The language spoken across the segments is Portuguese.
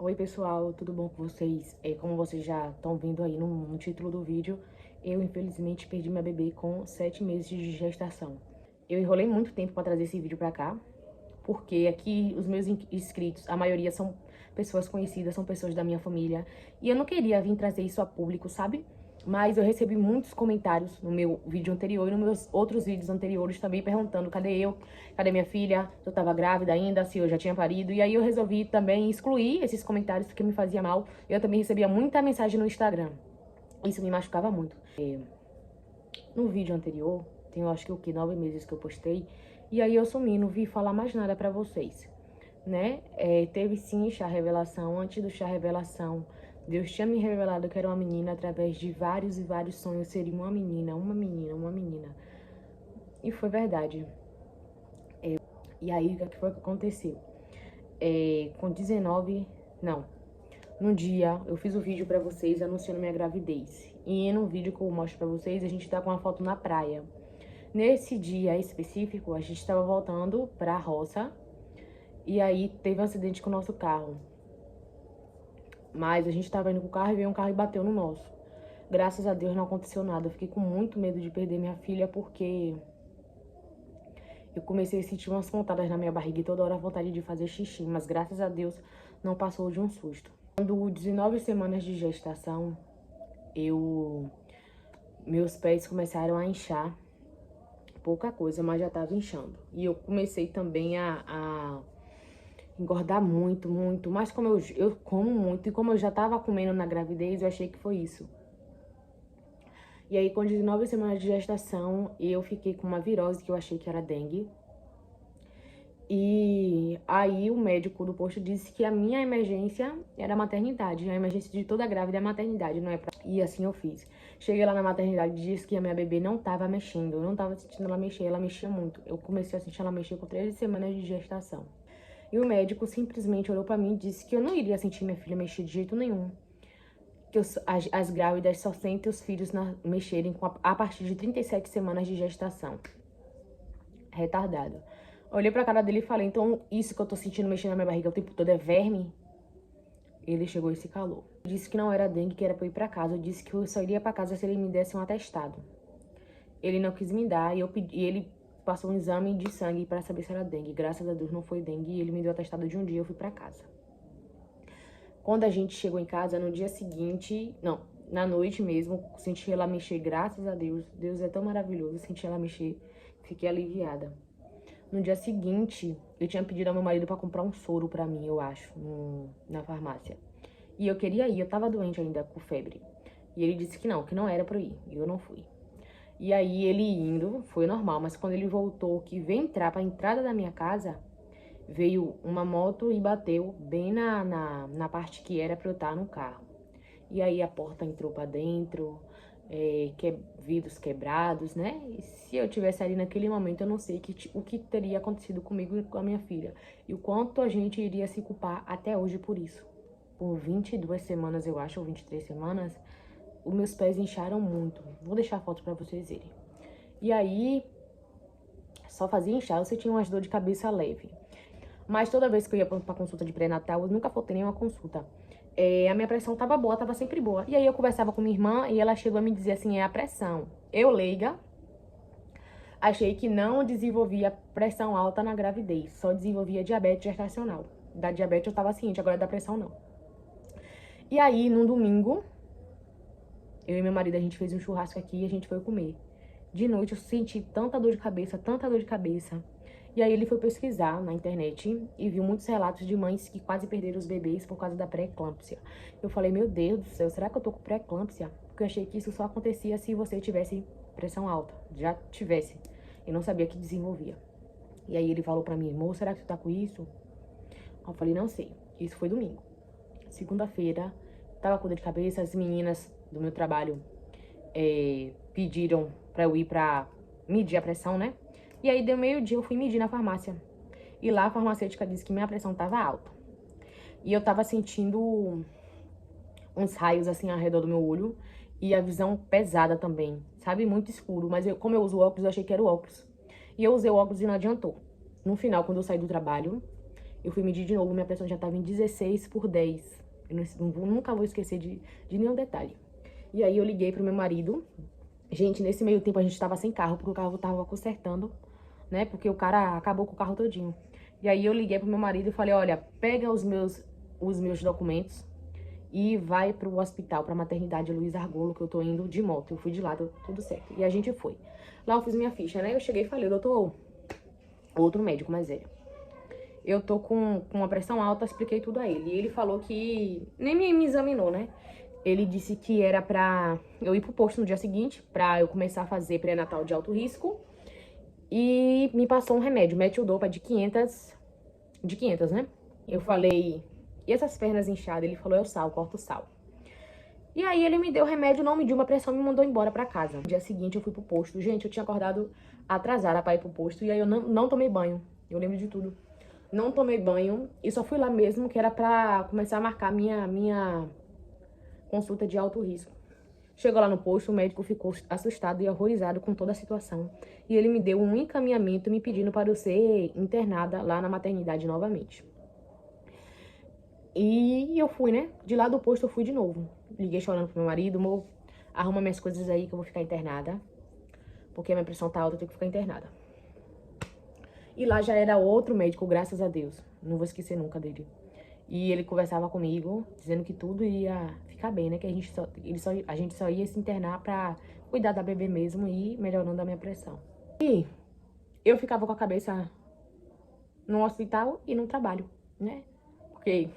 Oi pessoal, tudo bom com vocês? Como vocês já estão vendo aí no título do vídeo, eu infelizmente perdi minha bebê com 7 meses de gestação. Eu enrolei muito tempo para trazer esse vídeo para cá, porque aqui os meus inscritos, a maioria são pessoas conhecidas, são pessoas da minha família, e eu não queria vir trazer isso a público, sabe? Mas eu recebi muitos comentários no meu vídeo anterior e nos meus outros vídeos anteriores também perguntando cadê eu, cadê minha filha, se eu tava grávida ainda, se eu já tinha parido. E aí eu resolvi também excluir esses comentários porque me fazia mal. Eu também recebia muita mensagem no Instagram. Isso me machucava muito. No vídeo anterior, tem eu acho que o que, 9 meses que eu postei, e aí eu sumi, não vi falar mais nada pra vocês, né? Teve sim chá revelação. Antes do chá revelação, Deus tinha me revelado que era uma menina através de vários e vários sonhos. Seria uma menina, uma menina, uma menina. E foi verdade. E aí, o que foi que aconteceu? Com 19... Não. No dia, eu fiz o vídeo pra vocês anunciando minha gravidez. E no vídeo que eu mostro pra vocês, a gente tá com uma foto na praia. Nesse dia específico, a gente tava voltando pra roça. E aí, teve um acidente com o nosso carro. Mas a gente tava indo com o carro e veio um carro e bateu no nosso. Graças a Deus não aconteceu nada. Eu fiquei com muito medo de perder minha filha porque eu comecei a sentir umas pontadas na minha barriga e toda hora a vontade de fazer xixi. Mas graças a Deus não passou de um susto. Quando 19 semanas de gestação, meus pés começaram a inchar. Pouca coisa, mas já tava inchando. E eu comecei também a engordar muito, muito. Mas como eu como muito e como eu já tava comendo na gravidez, eu achei que foi isso. E aí, com 19 semanas de gestação, eu fiquei com uma virose que eu achei que era dengue. E aí o médico do posto disse que a minha emergência era a maternidade. A emergência de toda grávida é a maternidade, não é pra... E assim eu fiz. Cheguei lá na maternidade e disse que a minha bebê não tava mexendo. Eu não tava sentindo ela mexia muito. Eu comecei a sentir ela mexer com 13 semanas de gestação. E o médico simplesmente olhou pra mim e disse que eu não iria sentir minha filha mexer de jeito nenhum. Que as grávidas só sentem os filhos mexerem a partir de 37 semanas de gestação. Retardado. Olhei pra cara dele e falei, então isso que eu tô sentindo mexendo na minha barriga o tempo todo é verme? Ele chegou e se calou. Disse que não era dengue, que era pra eu ir pra casa. Eu disse que eu só iria pra casa se ele me desse um atestado. Ele não quis me dar e ele passou um exame de sangue pra saber se era dengue. Graças a Deus não foi dengue e ele me deu o atestado de um dia e eu fui pra casa. Quando a gente chegou em casa, no dia seguinte, não, na noite mesmo, senti ela mexer, graças a Deus. Deus é tão maravilhoso, senti ela mexer, fiquei aliviada. No dia seguinte, eu tinha pedido ao meu marido pra comprar um soro pra mim, eu acho, na farmácia. E eu queria ir, eu tava doente ainda, com febre. E ele disse que não era pra eu ir, e eu não fui. E aí ele indo, foi normal, mas quando ele voltou, que veio entrar pra entrada da minha casa, veio uma moto e bateu bem na parte que era pra eu estar no carro. E aí a porta entrou pra dentro, vidros quebrados, né? E se eu tivesse ali naquele momento, eu não sei o que teria acontecido comigo e com a minha filha. E o quanto a gente iria se culpar até hoje por isso. Por 22 semanas, eu acho, ou 23 semanas, os meus pés incharam muito. Vou deixar a foto pra vocês verem. E aí, só fazia inchar, você tinha umas dor de cabeça leve. Mas toda vez que eu ia pra consulta de pré-natal, eu nunca faltei nenhuma consulta. A minha pressão tava boa, tava sempre boa. E aí eu conversava com minha irmã e ela chegou a me dizer assim, é a pressão. Eu, leiga, achei que não desenvolvia pressão alta na gravidez, só desenvolvia diabetes gestacional. Da diabetes eu tava ciente, agora da pressão não. E aí, num domingo, eu e meu marido, a gente fez um churrasco aqui e a gente foi comer. De noite eu senti tanta dor de cabeça, tanta dor de cabeça. E aí ele foi pesquisar na internet e viu muitos relatos de mães que quase perderam os bebês por causa da pré-eclâmpsia. Eu falei, meu Deus do céu, será que eu tô com pré-eclâmpsia? Porque eu achei que isso só acontecia se você tivesse pressão alta. Já tivesse. Eu não sabia que desenvolvia. E aí ele falou pra mim, amor, será que tu tá com isso? Eu falei, não sei. Isso foi domingo. Segunda-feira, tava com dor de cabeça, as meninas do meu trabalho pediram pra eu ir pra medir a pressão, né? E aí, deu meio-dia, eu fui medir na farmácia. E lá a farmacêutica disse que minha pressão tava alta. E eu tava sentindo uns raios, assim, ao redor do meu olho. E a visão pesada também, sabe? Muito escuro. Mas como eu uso óculos, eu achei que era o óculos. E eu usei o óculos e não adiantou. No final, quando eu saí do trabalho, Eu fui medir de novo, minha pressão já tava em 16/10. Eu nunca vou esquecer de nenhum detalhe. E aí eu liguei pro meu marido. Gente, nesse meio tempo a gente tava sem carro, porque o carro tava consertando, né? Porque o cara acabou com o carro todinho. E aí eu liguei pro meu marido e falei, olha, pega os meus documentos e vai pro hospital, pra maternidade Luiz Argolo, que eu tô indo de moto. Eu fui de lado, tudo certo. E a gente foi. Lá eu fiz minha ficha, né? Eu cheguei e falei, doutor, outro médico mais velho, eu tô com uma pressão alta, expliquei tudo a ele. E ele falou que nem me examinou, né? Ele disse que era pra eu ir pro posto no dia seguinte, pra eu começar a fazer pré-natal de alto risco. E me passou um remédio, metildopa de 500, né? Eu falei, e essas pernas inchadas? Ele falou, é o sal, corta o sal. E aí ele me deu o remédio, não mediu uma pressão e me mandou embora pra casa. No dia seguinte eu fui pro posto. Gente, eu tinha acordado atrasada pra ir pro posto e aí eu não tomei banho. Eu lembro de tudo. Não tomei banho e só fui lá mesmo, que era pra começar a marcar minha consulta de alto risco. Chegou lá no posto, o médico ficou assustado e horrorizado com toda a situação. E ele me deu um encaminhamento me pedindo para eu ser internada lá na maternidade novamente. E eu fui, né? De lá do posto eu fui de novo. Liguei chorando pro meu marido, amor, arruma minhas coisas aí que eu vou ficar internada. Porque a minha pressão tá alta, eu tenho que ficar internada. E lá já era outro médico, graças a Deus. Não vou esquecer nunca dele. E ele conversava comigo, dizendo que tudo ia ficar bem, né? Que a gente só ia se internar pra cuidar da bebê mesmo e melhorando a minha pressão. E eu ficava com a cabeça no hospital e no trabalho, né? Porque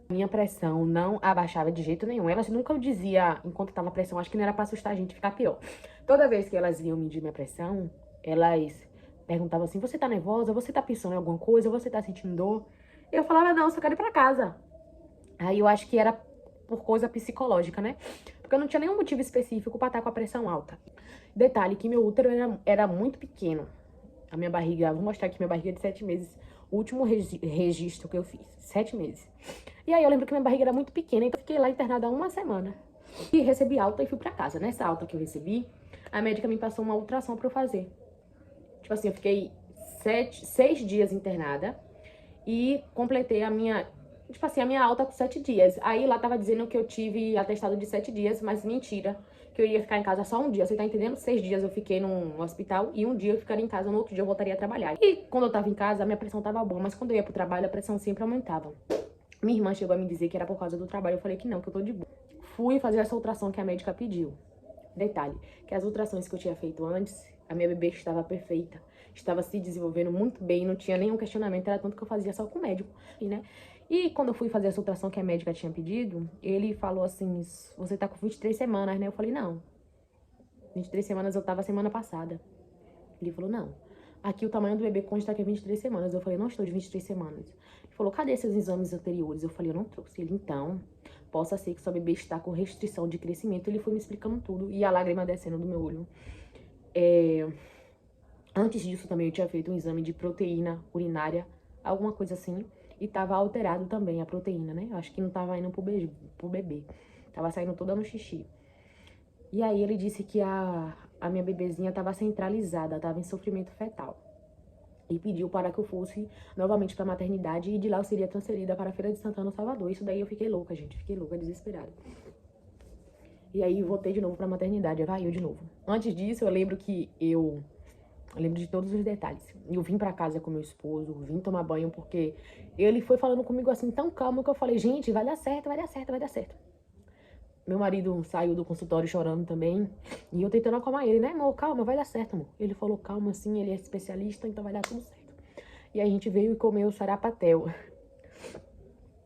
minha pressão não abaixava de jeito nenhum. Elas nunca dizia, enquanto tava a pressão, acho que não era pra assustar a gente, ficar pior. Toda vez que elas iam medir minha pressão, elas perguntavam assim, você tá nervosa? Você tá pensando em alguma coisa? Você tá sentindo dor? Eu falava, não, só quero ir pra casa. Aí eu acho que era por coisa psicológica, né? Porque eu não tinha nenhum motivo específico pra estar com a pressão alta. Detalhe que meu útero era muito pequeno. A minha barriga, vou mostrar aqui minha barriga de 7 meses. O último registro que eu fiz, 7 meses. E aí eu lembro que minha barriga era muito pequena, então eu fiquei lá internada 1 semana. E recebi alta e fui pra casa. Nessa alta que eu recebi, a médica me passou uma ultrassom pra eu fazer. Tipo assim, eu fiquei 6 dias internada e completei a minha, tipo assim, a minha alta com 7 dias. Aí lá tava dizendo que eu tive atestado de 7 dias, mas mentira, que eu ia ficar em casa só um dia. Você tá entendendo? 6 dias eu fiquei no hospital e um dia eu ficaria em casa, no outro dia eu voltaria a trabalhar. E quando eu tava em casa, a minha pressão tava boa, mas quando eu ia pro trabalho, a pressão sempre aumentava. Minha irmã chegou a me dizer que era por causa do trabalho. Eu falei que não, que eu tô de boa. Fui fazer essa ultrassom que a médica pediu. Detalhe, que as ultrassons que eu tinha feito antes, a minha bebê estava perfeita. Estava se desenvolvendo muito bem, não tinha nenhum questionamento, era tanto que eu fazia só com o médico, né? E quando eu fui fazer essa ultrassom que a médica tinha pedido, ele falou assim, você tá com 23 semanas, né? Eu falei, não. 23 semanas eu tava semana passada. Ele falou, não. Aqui o tamanho do bebê consta que é 23 semanas. Eu falei, não estou de 23 semanas. Ele falou, cadê esses exames anteriores? Eu falei, eu não trouxe. Ele, então, possa ser que sua bebê está com restrição de crescimento. Ele foi me explicando tudo e a lágrima descendo do meu olho. Antes disso também eu tinha feito um exame de proteína urinária, alguma coisa assim. E tava alterado também a proteína, né? Eu acho que não tava indo pro bebê. Tava saindo toda no xixi. E aí ele disse que a minha bebezinha tava centralizada, tava em sofrimento fetal. E pediu para que eu fosse novamente pra maternidade e de lá eu seria transferida para a Feira de Santana, Salvador. Isso daí eu fiquei louca, gente. Fiquei louca, desesperada. E aí voltei de novo pra maternidade, vai eu de novo. Antes disso, eu lembro que eu lembro de todos os detalhes. Eu vim pra casa com meu esposo, vim tomar banho, porque ele foi falando comigo assim, tão calmo, que eu falei, gente, vai dar certo, vai dar certo, vai dar certo. Meu marido saiu do consultório chorando também. E eu tentando acalmar ele, né, amor? Calma, vai dar certo, amor. Ele falou, calma, sim, ele é especialista, então vai dar tudo certo. E aí a gente veio e comeu o sarapatel.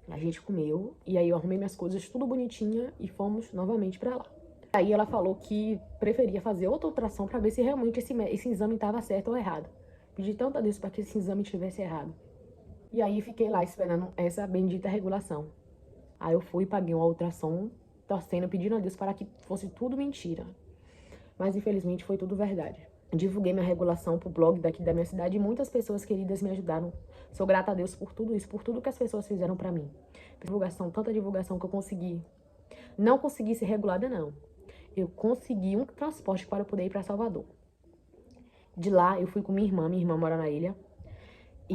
A gente comeu, e aí eu arrumei minhas coisas tudo bonitinha e fomos novamente pra lá. Aí ela falou que preferia fazer outra ultrassom pra ver se realmente esse exame tava certo ou errado. Pedi tanto a Deus pra que esse exame estivesse errado. E aí fiquei lá esperando essa bendita regulação. Aí eu fui, paguei uma ultrassom, torcendo, pedindo a Deus para que fosse tudo mentira. Mas infelizmente foi tudo verdade. Divulguei minha regulação pro blog daqui da minha cidade e muitas pessoas queridas me ajudaram. Sou grata a Deus por tudo isso, por tudo que as pessoas fizeram pra mim. Divulgação, tanta divulgação que eu consegui. Não consegui ser regulada, não. Eu consegui um transporte para eu poder ir pra Salvador. De lá, eu fui com minha irmã mora na ilha.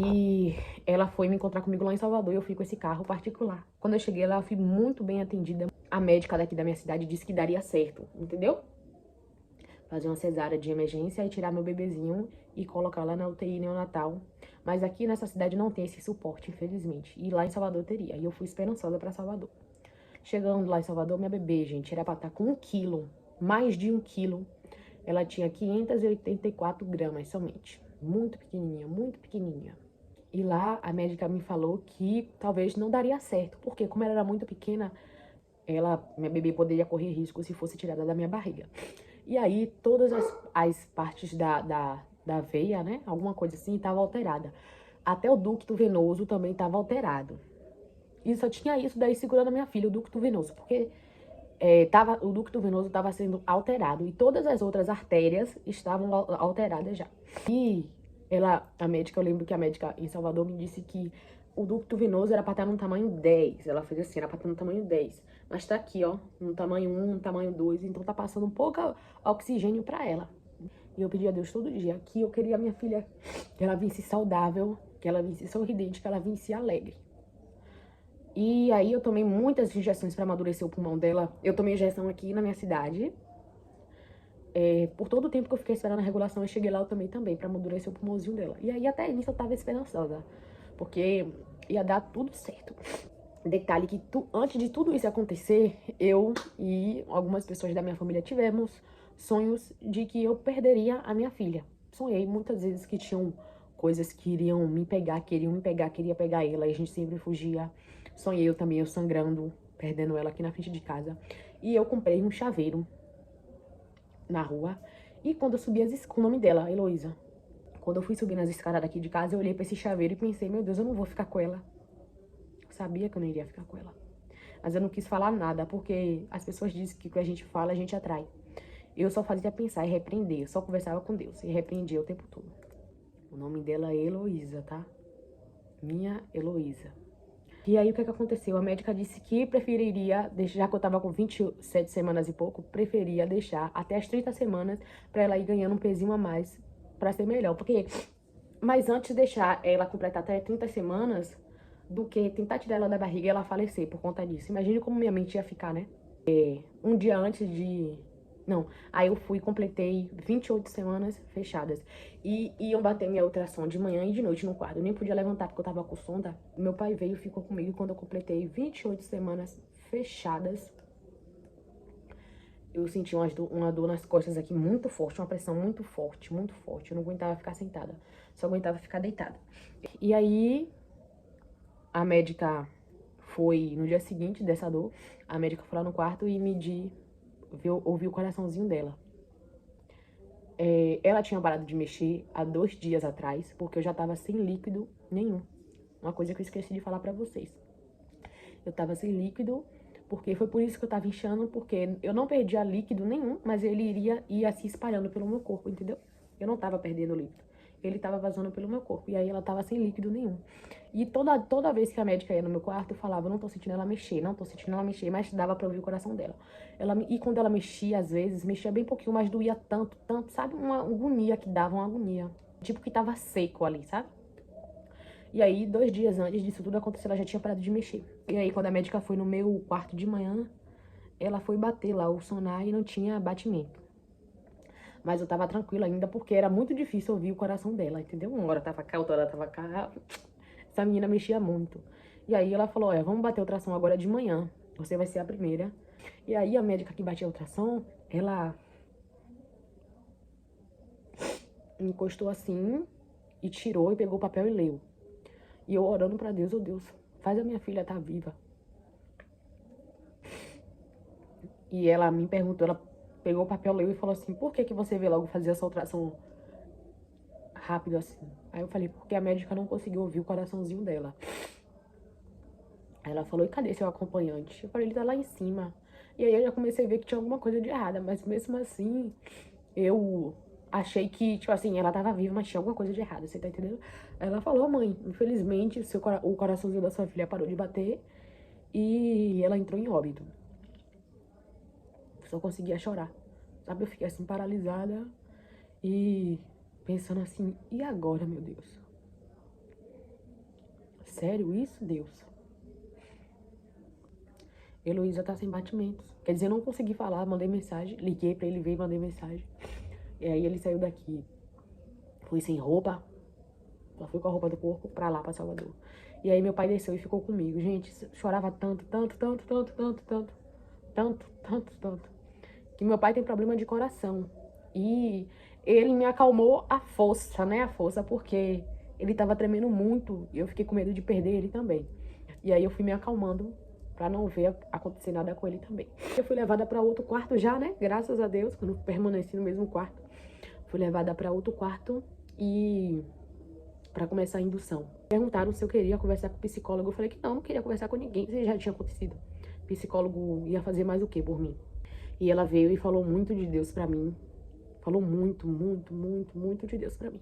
E ela foi me encontrar comigo lá em Salvador e eu fui com esse carro particular. Quando eu cheguei lá, eu fui muito bem atendida. A médica daqui da minha cidade disse que daria certo, entendeu? Fazer uma cesárea de emergência e tirar meu bebezinho e colocar lá na UTI neonatal. Mas aqui nessa cidade não tem esse suporte, infelizmente. E lá em Salvador teria. E eu fui esperançosa pra Salvador. Chegando lá em Salvador, minha bebê, gente, era pra estar com 1 quilo. Mais de 1 quilo. Ela tinha 584 gramas somente. Muito pequenininha, muito pequenininha. E lá a médica me falou que talvez não daria certo. Porque como ela era muito pequena, minha bebê poderia correr risco se fosse tirada da minha barriga. E aí, todas as partes da veia, né? Alguma coisa assim, estava alterada. Até o ducto venoso também estava alterado. E só tinha isso daí segurando a minha filha, o ducto venoso. Porque o ducto venoso estava sendo alterado. E todas as outras artérias estavam alteradas já. E eu lembro que a médica em Salvador me disse que o ducto venoso era pra estar no tamanho 10. Ela fez assim, era pra estar no tamanho 10. Mas tá aqui, ó, no tamanho 1, no tamanho 2. Então tá passando um pouco oxigênio pra ela. E eu pedi a Deus todo dia que eu queria a minha filha, que ela visse saudável, que ela visse sorridente, que ela visse alegre. E aí eu tomei muitas injeções pra amadurecer o pulmão dela. Eu tomei injeção aqui na minha cidade. Por todo o tempo que eu fiquei esperando a regulação, eu cheguei lá, eu tomei também, pra amadurecer o pulmãozinho dela. E aí até nisso eu tava esperançosa, porque ia dar tudo certo. Detalhe que antes de tudo isso acontecer, eu e algumas pessoas da minha família tivemos sonhos de que eu perderia a minha filha. Sonhei muitas vezes que tinham coisas que iriam me pegar, queriam me pegar, queria pegar ela, e a gente sempre fugia. Sonhei eu também, eu sangrando, perdendo ela aqui na frente de casa. E eu comprei um chaveiro na rua. E quando eu subi com o nome dela, Heloísa. Quando eu fui subir nas escadas daqui de casa, eu olhei pra esse chaveiro e pensei, meu Deus, eu não vou ficar com ela. Eu sabia que eu não iria ficar com ela. Mas eu não quis falar nada, porque as pessoas dizem que o que a gente fala, a gente atrai. Eu só fazia pensar e repreender, eu só conversava com Deus e repreendia o tempo todo. O nome dela é Heloísa, tá? Minha Heloísa. E aí, o que aconteceu? A médica disse que preferiria, já que eu tava com 27 semanas e pouco, preferia deixar até as 30 semanas pra ela ir ganhando um pezinho a mais pra ser melhor. Mas antes de deixar ela completar até 30 semanas, do que tentar tirar ela da barriga e ela falecer por conta disso. Imagine como minha mente ia ficar, né? Um dia antes de... Não, aí eu fui, completei 28 semanas fechadas. E iam bater minha ultrassom de manhã e de noite no quarto. Eu nem podia levantar porque eu tava com sonda. Meu pai veio e ficou comigo quando eu completei 28 semanas fechadas. Eu senti uma dor nas costas aqui muito forte, uma pressão muito forte, muito forte. Eu não aguentava ficar sentada, só aguentava ficar deitada. E aí, a médica foi, no dia seguinte dessa dor, a médica foi lá no quarto e ouviu o coraçãozinho dela. Ela tinha parado de mexer há 2 dias atrás, porque eu já tava sem líquido nenhum. Uma coisa que eu esqueci de falar pra vocês. Eu tava sem líquido, porque foi por isso que eu tava inchando, porque eu não perdia líquido nenhum, mas ele ia se espalhando pelo meu corpo, entendeu? Eu não tava perdendo líquido. Ele tava vazando pelo meu corpo, e aí ela tava sem líquido nenhum. E toda vez que a médica ia no meu quarto, eu falava, não tô sentindo ela mexer, não tô sentindo ela mexer, mas dava pra ouvir o coração dela. E quando ela mexia, às vezes, mexia bem pouquinho, mas doía tanto, tanto, sabe? Uma agonia que dava, uma agonia. Tipo que tava seco ali, sabe? E aí, 2 dias antes disso tudo acontecer, ela já tinha parado de mexer. E aí, quando a médica foi no meu quarto de manhã, ela foi bater lá o sonar e não tinha batimento. Mas eu tava tranquila ainda, porque era muito difícil ouvir o coração dela, entendeu? Uma hora tava cá, outra hora tava cá. Essa menina mexia muito. E aí ela falou, olha, vamos bater a ultrassom agora de manhã. Você vai ser a primeira. E aí a médica que batia a ultrassom, ela encostou assim e tirou e pegou o papel e leu. E eu orando pra Deus, oh Deus, faz a minha filha estar viva. E ela me perguntou, ela pegou o papel, leu e falou assim, por que você veio logo fazer essa ultrassom rápido assim? Aí eu falei, porque a médica não conseguiu ouvir o coraçãozinho dela. Aí ela falou, e cadê seu acompanhante? Eu falei, ele tá lá em cima. E aí eu já comecei a ver que tinha alguma coisa de errada, mas mesmo assim, eu achei que, tipo assim, ela tava viva, mas tinha alguma coisa de errado, você tá entendendo? Aí ela falou, mãe, infelizmente o coraçãozinho da sua filha parou de bater e ela entrou em óbito. Só conseguia chorar, sabe? Eu fiquei assim, paralisada e pensando assim, e agora, meu Deus? sério isso, Deus? Heloísa tá sem batimentos. Quer dizer, eu não consegui falar, mandei mensagem. Liguei pra ele ver e mandei mensagem. E aí ele saiu daqui. Fui sem roupa. Só fui com a roupa do corpo pra lá, pra Salvador. E aí meu pai desceu e ficou comigo. Gente, chorava tanto, tanto, tanto, tanto, tanto, tanto. Tanto, tanto, tanto. Que meu pai tem problema de coração. E ele me acalmou a força, né? A força, porque ele tava tremendo muito. E eu fiquei com medo de perder ele também. E aí eu fui me acalmando pra não ver acontecer nada com ele também. Eu fui levada pra outro quarto já, né? Graças a Deus, quando permaneci no mesmo quarto. Fui levada pra outro quarto e pra começar a indução. Perguntaram se eu queria conversar com o psicólogo. Eu falei que não queria conversar com ninguém. Isso já tinha acontecido. O psicólogo ia fazer mais o quê por mim? E ela veio e falou muito de Deus pra mim. Falou muito, muito, muito, muito de Deus pra mim.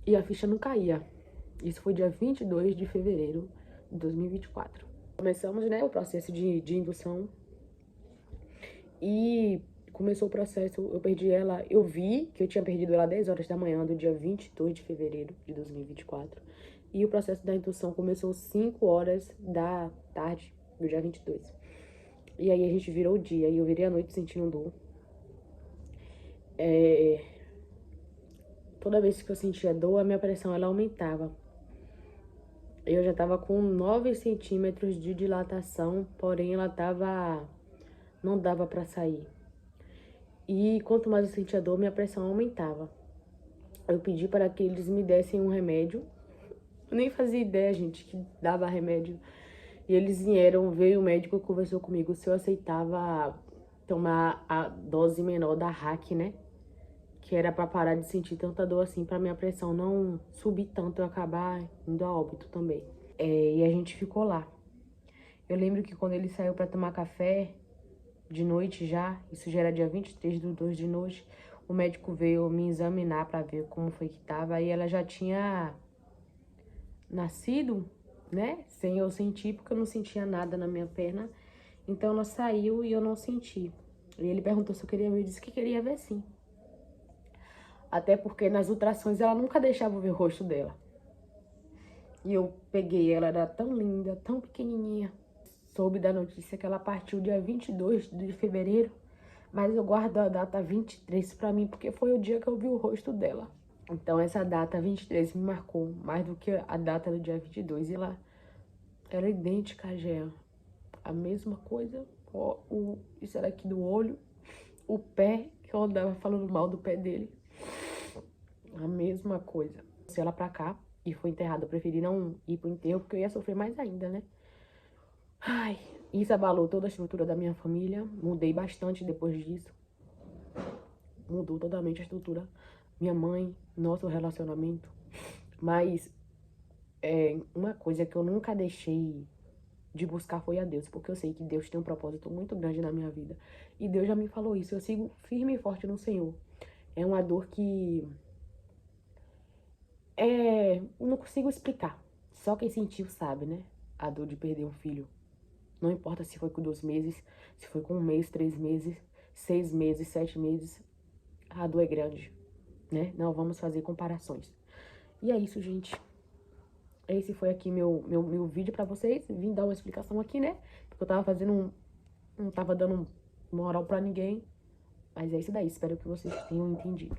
E a ficha não caía. Isso foi dia 22 de fevereiro de 2024. Começamos, né, o processo de indução. E começou o processo, eu perdi ela. Eu vi que eu tinha perdido ela 10 horas da manhã do dia 22 de fevereiro de 2024. E o processo da indução começou 5 horas da tarde do dia 22. E aí a gente virou o dia, e eu virei a noite sentindo dor. Toda vez que eu sentia dor, a minha pressão ela aumentava. Eu já tava com 9 centímetros de dilatação, porém ela tava... não dava pra sair. E quanto mais eu sentia dor, minha pressão aumentava. Eu pedi para que eles me dessem um remédio. Eu nem fazia ideia, gente, que dava remédio. E eles vieram, veio o médico e conversou comigo se eu aceitava tomar a dose menor da Hack, né? Que era pra parar de sentir tanta dor assim, pra minha pressão não subir tanto e acabar indo a óbito também. E a gente ficou lá. Eu lembro que quando ele saiu pra tomar café, de noite já, isso já era dia 23 do 2 de noite, o médico veio me examinar pra ver como foi que tava. Aí ela já tinha nascido, né, sem eu sentir, porque eu não sentia nada na minha perna. Então ela saiu e eu não senti. E ele perguntou se eu queria ver, eu disse que queria ver sim. Até porque nas ultrações ela nunca deixava eu ver o rosto dela. E eu peguei, ela era tão linda, tão pequenininha. Soube da notícia que ela partiu dia 22 de fevereiro, mas eu guardo a data 23 pra mim, porque foi o dia que eu vi o rosto dela. Então essa data 23 me marcou mais do que a data do dia 22. E ela era idêntica a Gea. A mesma coisa, isso era aqui do olho, o pé, que eu andava falando mal do pé dele. A mesma coisa. Se ela pra cá e foi enterrada, eu preferi não ir pro enterro, porque eu ia sofrer mais ainda, né? Ai, isso abalou toda a estrutura da minha família. Mudei bastante depois disso. Mudou totalmente a estrutura. Minha mãe, nosso relacionamento. Mas uma coisa que eu nunca deixei de buscar foi a Deus, porque eu sei que Deus tem um propósito muito grande na minha vida. E Deus já me falou isso. Eu sigo firme e forte no Senhor. É uma dor que não consigo explicar. Só quem sentiu sabe, né? A dor de perder um filho. Não importa se foi com 2 meses, se foi com 1 mês, 3 meses, 6 meses, 7 meses. A dor é grande, né? Não vamos fazer comparações. E é isso, gente. Esse foi aqui meu vídeo pra vocês. Vim dar uma explicação aqui, né? Porque eu tava fazendo não tava dando moral pra ninguém. Mas é isso daí. Espero que vocês tenham entendido.